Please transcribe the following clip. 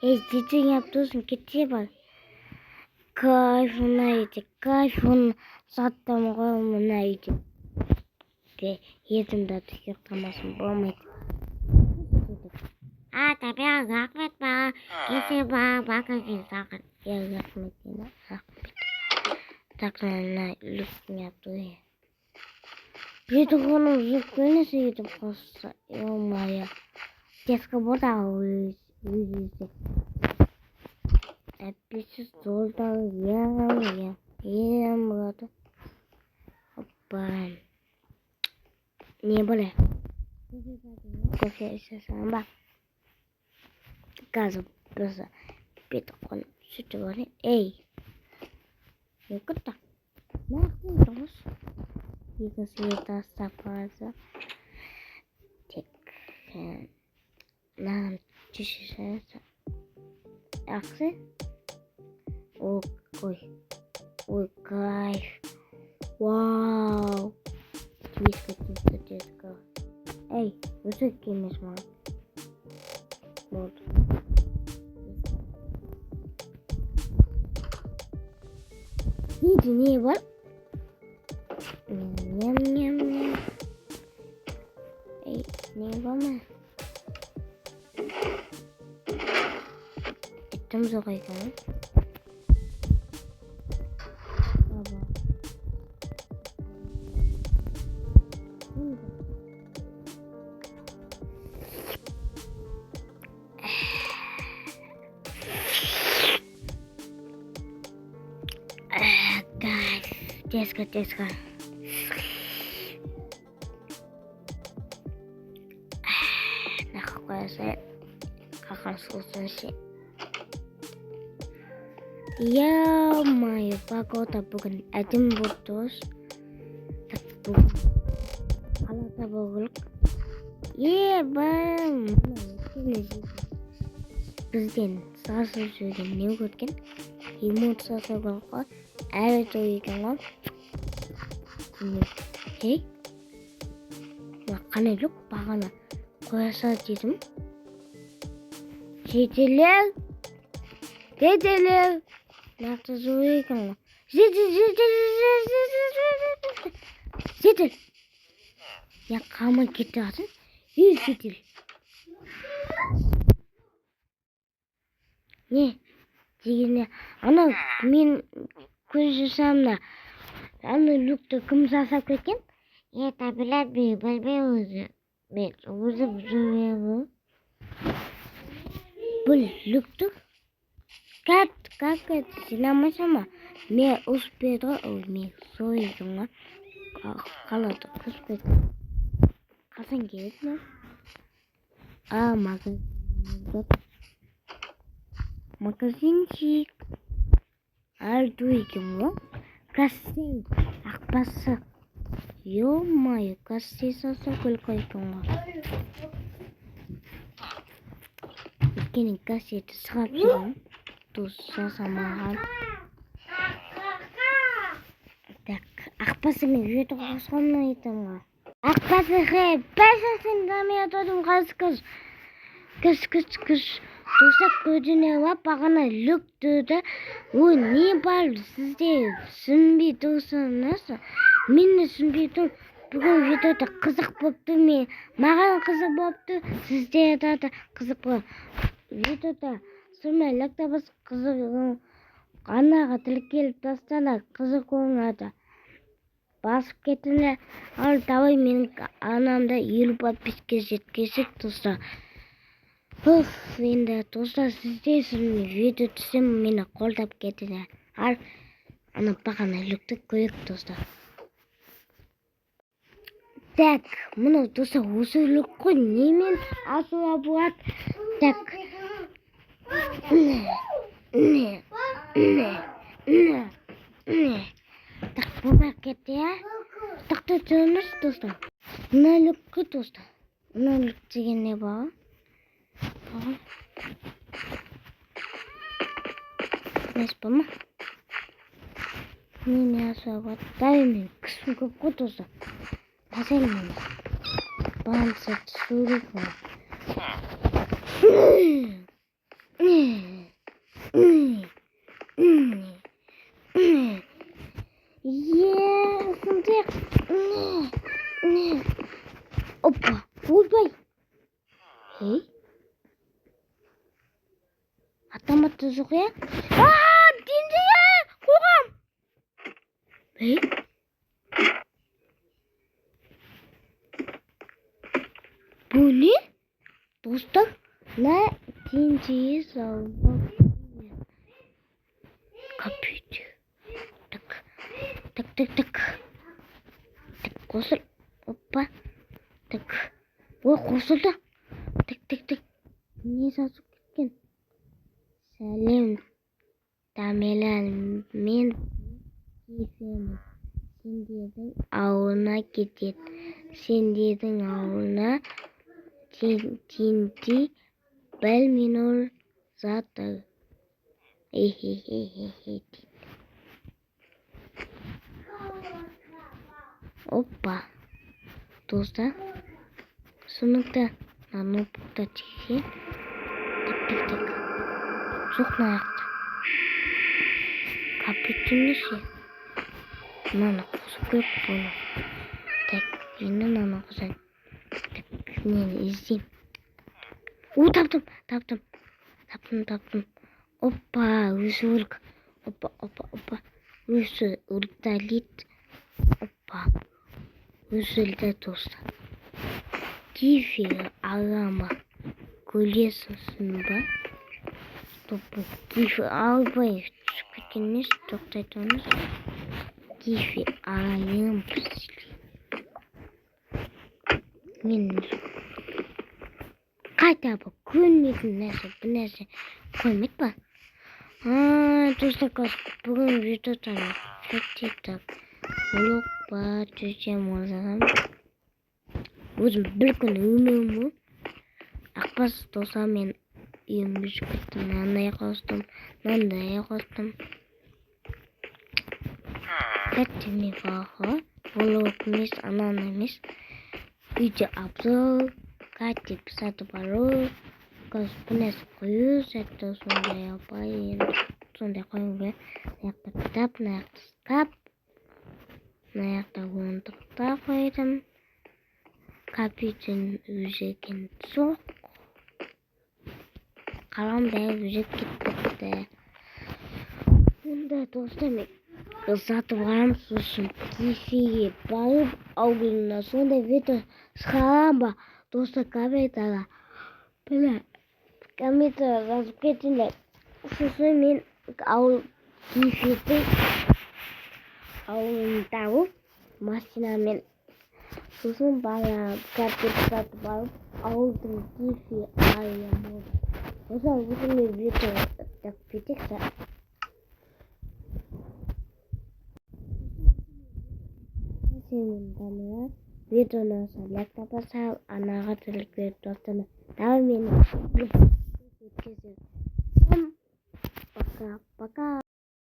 Эдитинг yapıyorsun kötüye bak. Kayfına yiyecek. Kayfın sattım kolumuna yiyecek. Yedim de tükürtemezsin. Bulmaydı. Tabii rahmet bana. Gece bakın sakın. Ya rahmet yine. Rahmet. Taklarına lütfen yaptı ya. Bir de onun zıkkını seydim kosta. Olmaya. Keşke burada uyuyacak. Bizi zordan yiyelim burada. Hoppa. Niye böyle? Koşuyor istersen bak. Gazı bızı. Bir de konu sütü var. Ey. Yok da. Ne yapıyorsunuz? Yıkası da sapazı. Tek. Lan düşüşe. Aksi. Oy. Oy kayf. Wow. Тиска. Эй, высокий мешман. Вот. Иди, не вот. Ням-ням-ням. Эй, не вама. Там зогайка. Теска. Нахуй saya kakak susah sih. Ya my pagoda bukan adim putus. Kalau tak boleh. Ye bang. Bizden sağsız söyledim ne görken? Imut sağsız olsa evet oyuyorlar. Hey. Makanya lu bakana. Koyasa dedim. Dediler. Nasıl uyuyorlar? Zedil. Ya kama gidiyorsun. Zedil. Ne? Diyene ana men ko'rishsamda ana lukda kim zasab ketgan? Tabilar bilmay o'zi. Men o'zi bilmayman. Bu lukda как это сама me успела me so'ydim. Qaladi uspet. Qasam kerakmi? Magazinчик. Ардуйгим во. Кассей. Ақбасы. Ё-моё, кассей саса көлкөйкөн во. Кенин кассейди сығап жүргөн. Туз сасамаған. Так, ақбасы мен үйеті қосқанын айтам ға. Ақбасы хей, пәсесін дамия тодым қыз. Кыш. Тосақ көзіне лап бағана люктүді. Ой, не бар сізде сүнбей тұрсаңыз? Мені сүнбей тұр. Бүгін видеода қызық бопты. Маған қызық бопты. Сізде да қызық бопты. Видеода сүрмей лактабыз қызық анаға тіл келіп тастана қызық оңады. Басып кетіне. Ал давай менің анамда 50 подписка жеткесек тұрса. Енді достар сіздесін видео түсем мені қолдап кетеді. Ал ана бағана люкті көрейік достар. Так, мұны достар осы люк қой немен асуға болады. Так. Так, бұлар кетті я. Тақты тұрыңыз достар. Мына люкті достар. Мына люк деген не бар? Nes pama. Ini asal tahu kesukaan kutu sa. Hasil ni. Bansat suruh. Сондай. Опа, ойбай. Атаматты жоқ я? Денде қоғам. Bu ne? Dostlar, ne tenceyi salmak. Kapıyı. Tak. Tak tak tak. Tak kosul. Hoppa. Tak. O kosuldu. Tak tak tak. Niye sasıp gitken? Selim. Tamelan men keyfim. Sen dedin avına gidin. Sen dedin avına. Tinti bel minor zaten. Опа. Dostlar. Sonuçta nanopukta çıkıyor. Tık tık tık. Çok ayakta. Kapitini şey. Nana kusup yok bunu. Tek yine nana kusup. Tek yine izleyeyim. Taptım. Опа, высылка. Опа. Высылка лит. Опа. Высылка тоста. Кифи алама. Көресің ба? Топу. Кифи албай. Күтініз тоқтайтыңыз. Кифи алым. Мен қайта бұл көрмейтін нәрсе, бұл нәрсе қоймайды ба? Достар, бүгін видеодан фактитак влог ба түсем ойлағам. Өзім бір күн өмірім ақбас достар, мен үйімді жүгіттім, мынандай қостым. Кәттеме баға, влог емес, анан емес, видео обзор. Катик сатып алу, көз бұнес қою, сәтті сондай апайын, сондай қою бе, наяқта кітап, наяқта скап, наяқта ондықта қойдым, капитін өзеген соқ, қалам да өзек кетті. Онда достар, мен сатып алам, сосын кефеге барып, ауылына сондай видео шығарам ба? Достар, комментария жазып кетіңдер. Сосын мен ауыл кефедің ауылын тауып, машинамен сосын бара картоп сатып алып, ауылдың кефе алам болды. Достар, осындай видео тастап кетейік. Видеоны лайктап басып, анаға тілек беріп достарына. Давай мені. Пока.